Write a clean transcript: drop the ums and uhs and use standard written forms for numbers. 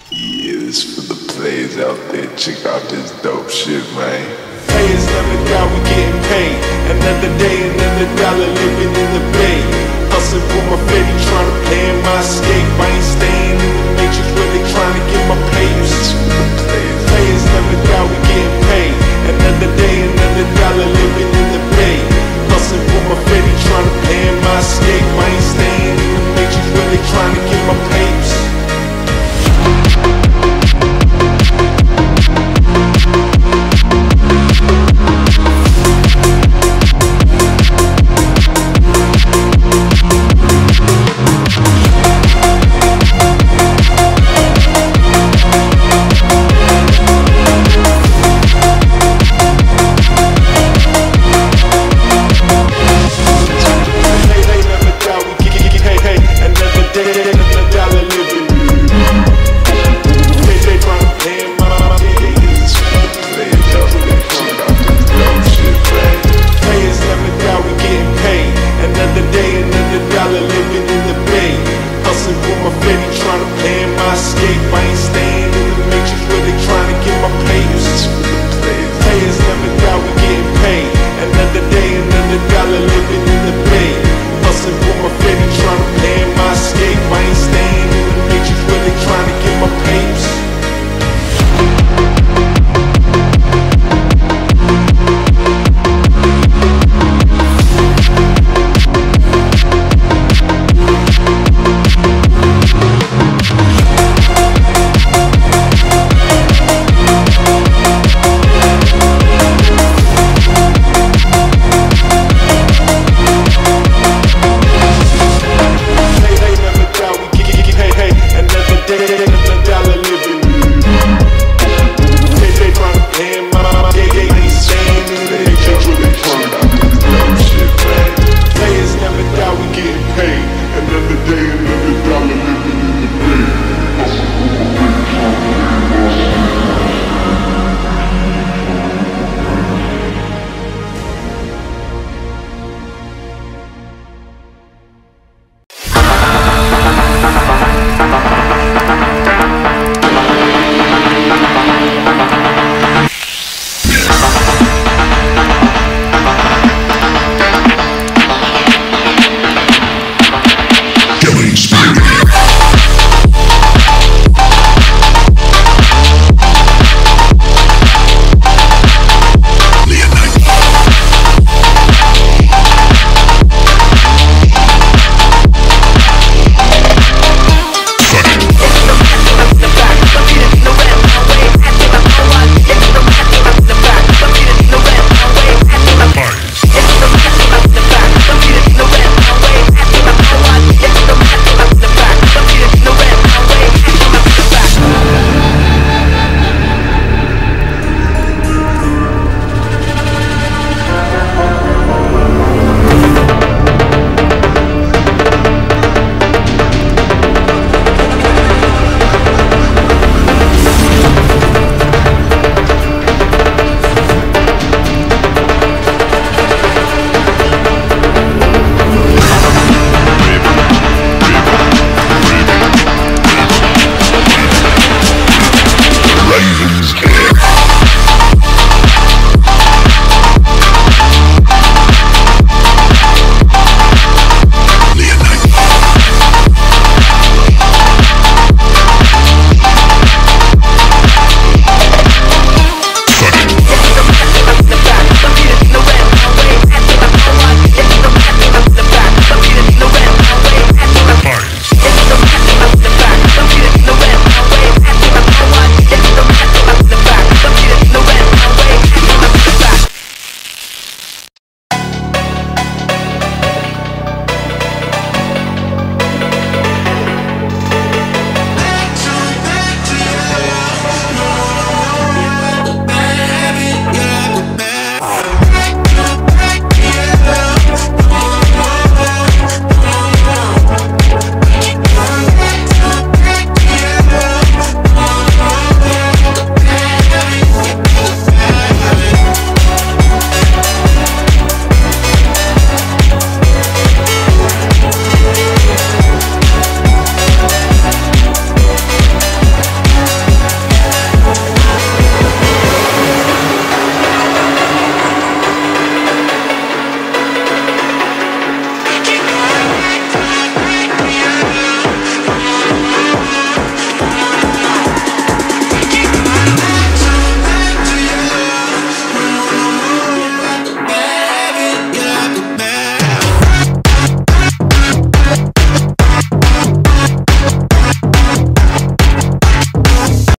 Yeah, this for the players out there. Check out this dope shit, man. Players never die, we getting paid. Another day, another dollar, living in the bay. Hustling for my fitty, trying to plan my escape. I ain't staying in the matrix, really trying to get my papers. Players never die, we getting paid. Another day, another dollar, living in the bay. Hustling for my fitty, trying to plan my escape. I ain't staying in the matrix, really trying to get my papers. Hey,